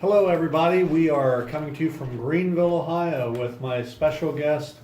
Hello, everybody. We are coming to you from Greenville, Ohio, with my special guest.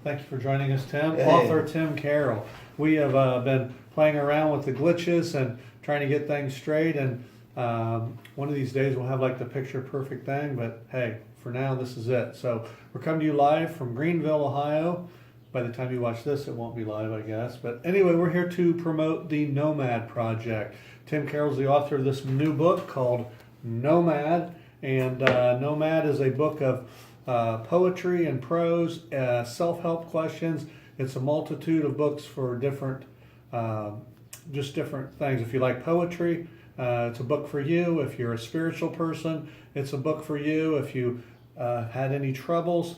Thank you for joining us, Tim. Hey. Author Tim Carroll. We have been playing around with the glitches and trying to get things straight. And one of these days we'll have like the picture perfect thing. But hey, for now, this is it. So we're coming to you live from Greenville, Ohio. By the time you watch this, it won't be live, I guess. But anyway, we're here to promote the NOMAD project. Tim Carroll's the author of this new book called NOMAD, and NOMAD is a book of poetry and prose, self-help questions. It's a multitude of books for different, just different things. If you like poetry, it's a book for you. If you're a spiritual person, it's a book for you. If you had any troubles,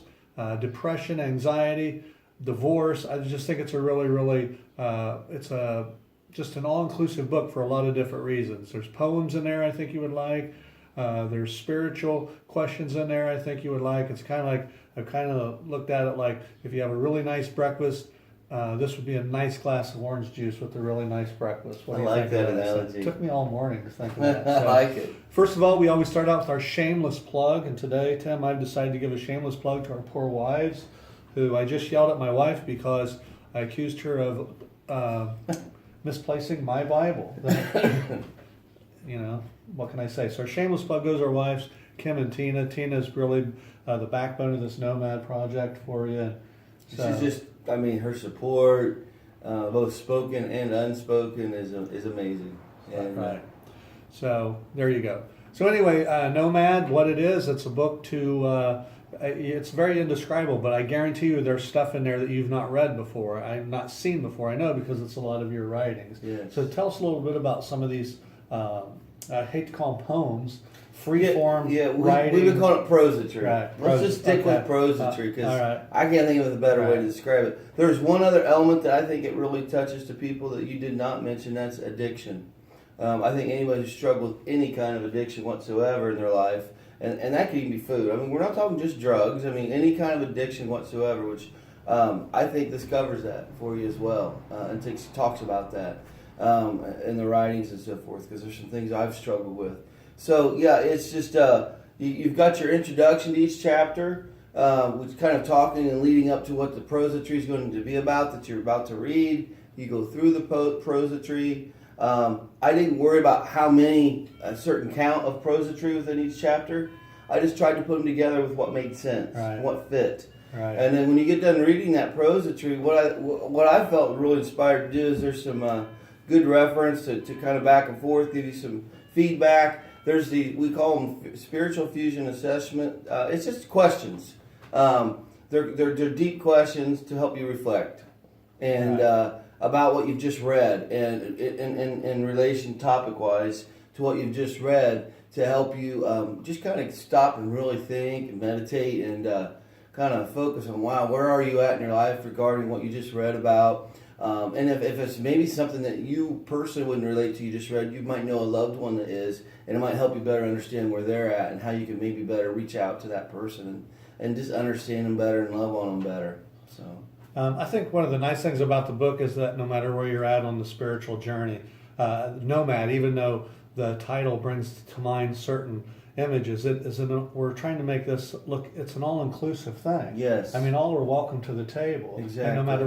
depression, anxiety, divorce, I just think it's a really, just an all-inclusive book for a lot of different reasons. There's poems in there I think you would like. There's spiritual questions in there I think you would like. It's kind of like, I've kind of looked at it like if you have a really nice breakfast, this would be a nice glass of orange juice with a really nice breakfast. What do you like think that of analogy. It took me all morning to think of that. I like it. First of all, we always start out with our shameless plug, and today, Tim, I've decided to give a shameless plug to our poor wives, who I just yelled at my wife because I accused her of misplacing my Bible. You know, what can I say? So our shameless plug goes to our wives, Kim and Tina. Tina's really the backbone of this NOMAD project for you. So, She's just, I mean, her support, both spoken and unspoken, is amazing. And, right. So there you go. So anyway, NOMAD, what it is, it's a book to, it's very indescribable, but I guarantee you there's stuff in there that you've not read before. I've not seen before. I know because it's a lot of your writings. Yes. So tell us a little bit about some of these, I hate to call them poems, free-form writing. We've been calling it prosody. Right. Let's just stick with prosody because right. I can't think of a better way Right. to describe it. There's one other element that I think it really touches to people that you did not mention, that's addiction. I think anybody who struggles with any kind of addiction whatsoever in their life, and that could even be food. I mean, we're not talking just drugs. I mean, any kind of addiction whatsoever, which I think this covers that for you as well, and talks about that in the writings and so forth, because there's some things I've struggled with. So, yeah, it's just, you've got your introduction to each chapter, which kind of talking and leading up to what the prosody is going to be about that you're about to read. You go through the prosody. I didn't worry about how many, a certain count of prosody within each chapter. I just tried to put them together with what made sense, Right. what fit. Right. And then when you get done reading that prosody, what I felt really inspired to do is there's some good reference to kind of back and forth, give you some feedback. There's we call them spiritual fusion assessment. It's just questions. They're deep questions to help you reflect. And Right. About what you've just read, and in relation topic-wise to what you've just read, to help you just kind of stop and really think and meditate and kind of focus on, wow, where are you at in your life regarding what you just read about? And if it's maybe something that you personally wouldn't relate to, you just read, you might know a loved one that is, and it might help you better understand where they're at and how you can maybe better reach out to that person and just understand them better and love on them better. So. I think one of the nice things about the book is that no matter where you're at on the spiritual journey, NOMAD, even though the title brings to mind certain images, we're trying to make this look, it's an all-inclusive thing. Yes. I mean, all are welcome to the table. Exactly. And no matter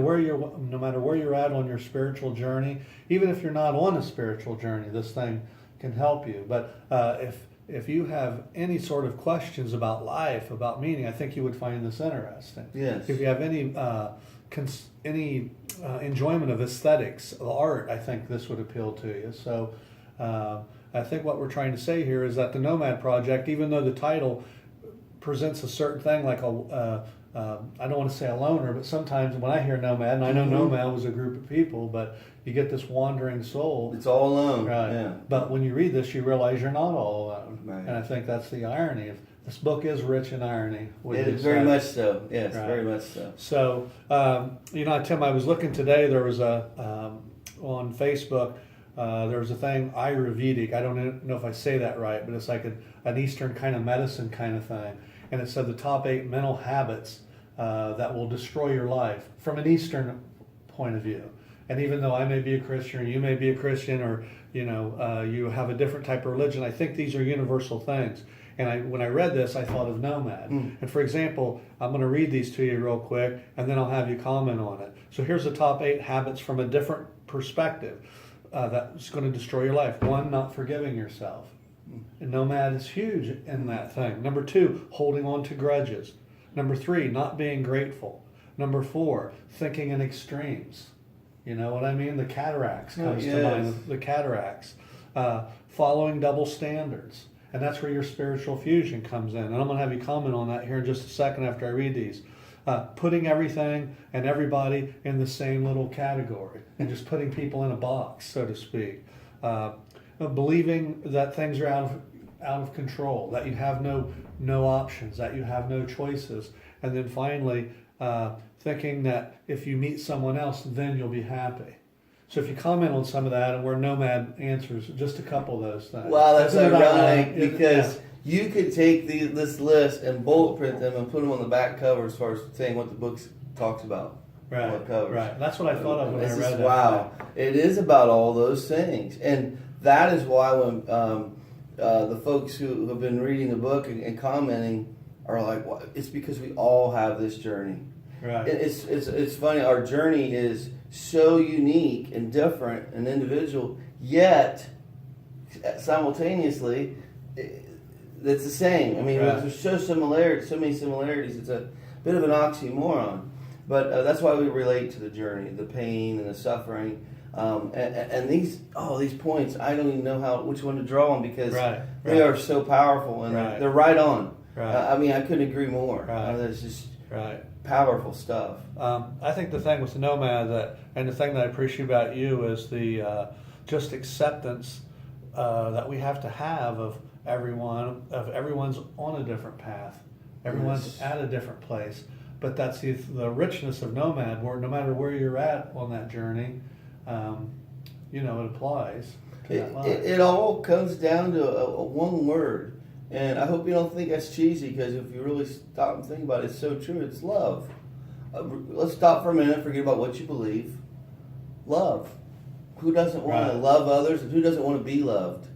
where you're at on your spiritual journey, even if you're not on a spiritual journey, this thing can help you. But if you have any sort of questions about life, about meaning, I think you would find this interesting. Yes. If you have any enjoyment of aesthetics, of art, I think this would appeal to you. So I think what we're trying to say here is that the NOMAD project, even though the title presents a certain thing like I don't want to say a loner, but sometimes when I hear NOMAD, and I know NOMAD was a group of people, but you get this wandering soul. It's all alone. Right. Yeah. But when you read this, you realize you're not all alone. Right. And I think that's the irony. This book is rich in irony. It is very much so. Yes, Right. very much so. So, Tim, I was looking today, there was on Facebook, there was a thing, Ayurvedic. I don't know if I say that right, but it's like an Eastern kind of medicine kind of thing. And it said the top 8 mental habits that will destroy your life from an Eastern point of view. And even though I may be a Christian, or you may be a Christian, or you have a different type of religion, I think these are universal things. And when I read this, I thought of NOMAD. And for example, I'm going to read these to you real quick, and then I'll have you comment on it. So here's the top 8 habits from a different perspective that's going to destroy your life. 1, not forgiving yourself. And NOMAD is huge in that thing. Number 2, holding on to grudges. Number 3, not being grateful. Number 4, thinking in extremes. You know what I mean? The cataracts comes to mind. The cataracts. Following double standards. And that's where your spiritual fusion comes in. And I'm going to have you comment on that here in just a second after I read these. Putting everything and everybody in the same little category and just putting people in a box, so to speak. Believing that things are out of control, that you have no options, that you have no choices. And then finally, thinking that if you meet someone else, then you'll be happy. So if you comment on some of that and where NOMAD answers just a couple of those things. Wow, that's ironic because you could take this list and bullet print them and put them on the back cover as far as saying what the book talks about. Right, what covers. Right. That's what I thought of when I read that. Wow, it is about all those things. And that is why when the folks who have been reading the book and commenting are like, well, it's because we all have this journey. Right. It's funny. Our journey is so unique and different and individual, yet simultaneously it's the same. I mean, there's so many similarities. It's a bit of an oxymoron, but that's why we relate to the journey, the pain and the suffering. And these points, I don't even know which one to draw on because they are so powerful and they're right on. Right. I mean, I couldn't agree more. Right. It's just powerful stuff. I think the thing with the NOMAD and the thing that I appreciate about you is the just acceptance that we have to have of everyone's on a different path. Everyone's at a different place. But that's the richness of NOMAD, where no matter where you're at on that journey, it applies to that life. It all comes down to a one word. And I hope you don't think that's cheesy, because if you really stop and think about it, it's so true. It's love. Let's stop for a minute and forget about what you believe. Love. Who doesn't want to love others, and who doesn't want to be loved?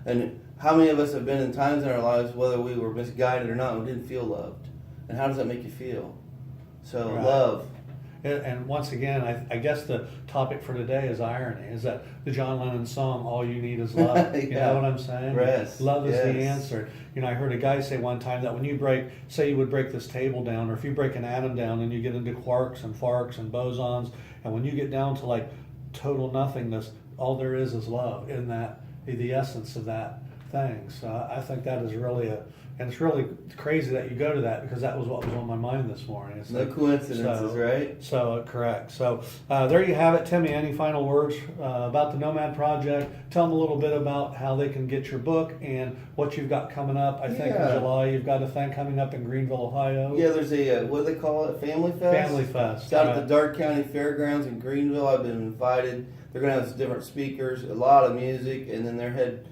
And how many of us have been in times in our lives, whether we were misguided or not, we didn't feel loved? And how does that make you feel? So love. And once again, I guess the topic for today is irony. Is that the John Lennon song, "All You Need Is Love"? You know what I'm saying? Yes. Love is the answer. I heard a guy say one time that when you say you would break this table down, or if you break an atom down and you get into quarks and farks and bosons, and when you get down to like total nothingness, all there is love in that, the essence of that thing. So I think that is really and it's really crazy that you go to that, because that was what was on my mind this morning. It's no coincidences, right? So, correct. So, there you have it. Timmy, any final words about the NOMAD Project? Tell them a little bit about how they can get your book and what you've got coming up. I think in July you've got a thing coming up in Greenville, Ohio. Yeah, there's a, what do they call it, Family Fest? Family Fest. It's out at the Dark County Fairgrounds in Greenville. I've been invited. They're going to have different speakers, a lot of music, and then their head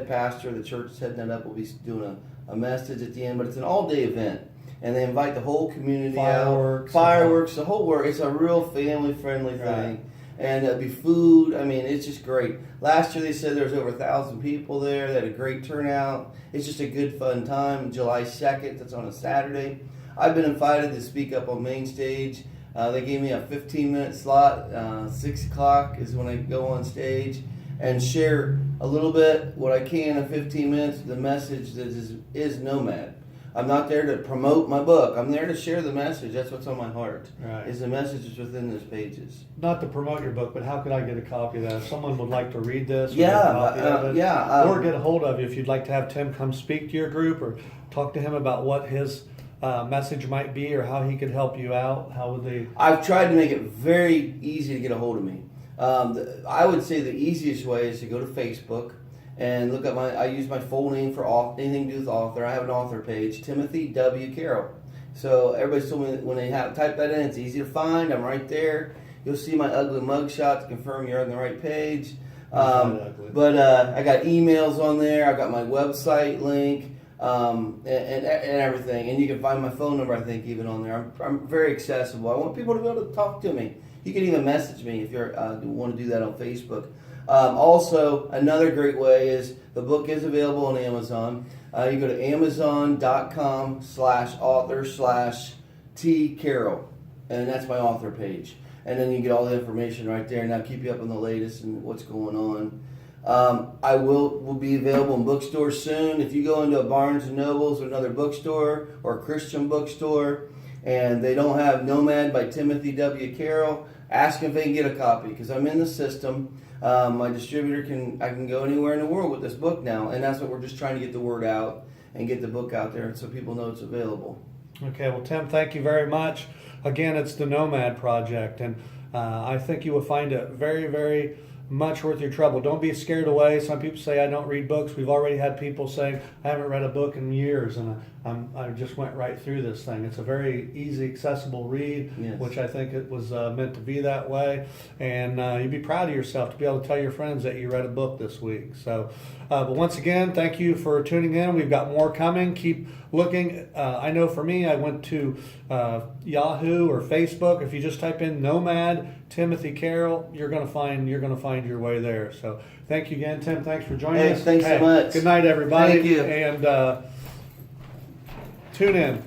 pastor of the church is heading that up, will be doing a message at the end. But it's an all-day event, and they invite the whole community out. Fireworks, the whole work. It's a real family-friendly thing, and there'll be food. I mean, it's just great. Last year they said there was over 1,000 people there. They had a great turnout. It's just a good, fun time. July 2nd, that's on a Saturday. I've been invited to speak up on main stage. They gave me a 15-minute slot. 6 o'clock is when I go on stage and share a little bit, what I can in 15 minutes, the message that is NOMAD. I'm not there to promote my book. I'm there to share the message. That's what's on my heart. Is the messages within those pages. Not to promote your book, but how could I get a copy of that? If someone would like to read this, or or get a hold of you if you'd like to have Tim come speak to your group, or talk to him about what his message might be, or how he could help you out. How would they? I've tried to make it very easy to get a hold of me. I would say the easiest way is to go to Facebook and look at I use my full name for anything to do with author. I have an author page, Timothy W. Carroll. So everybody's told me that when they type that in, it's easy to find. I'm right there. You'll see my ugly mugshot to confirm you're on the right page. But I got emails on there. I got my website link and everything. And you can find my phone number, I think, even on there. I'm very accessible. I want people to be able to talk to me. You can even message me if you want to do that on Facebook. Also, another great way is the book is available on Amazon. You go to amazon.com/author/T Carroll, and that's my author page. And then you get all the information right there, and I'll keep you up on the latest and what's going on. I will be available in bookstores soon. If you go into a Barnes & Nobles or another bookstore or a Christian bookstore and they don't have Nomad by Timothy W. Carroll, ask if they can get a copy, because I'm in the system. My distributor I can go anywhere in the world with this book now, and that's what we're just trying to get the word out and get the book out there so people know it's available. Okay, well, Tim, thank you very much. Again, it's the Nomad Project, and I think you will find it very, very much worth your trouble. Don't be scared away. Some people say I don't read books. We've already had people saying I haven't read a book in years, and I just went right through this thing. It's a very easy, accessible read, Yes. which I think it was meant to be that way. And you'd be proud of yourself to be able to tell your friends that you read a book this week. So, but once again, thank you for tuning in. We've got more coming. Keep looking. I know for me, I went to Yahoo or Facebook. If you just type in Nomad Timothy Carroll, you're gonna find your way there. So thank you again, Tim. Thanks for joining us. Thanks so much. Good night, everybody. Thank you. And tune in.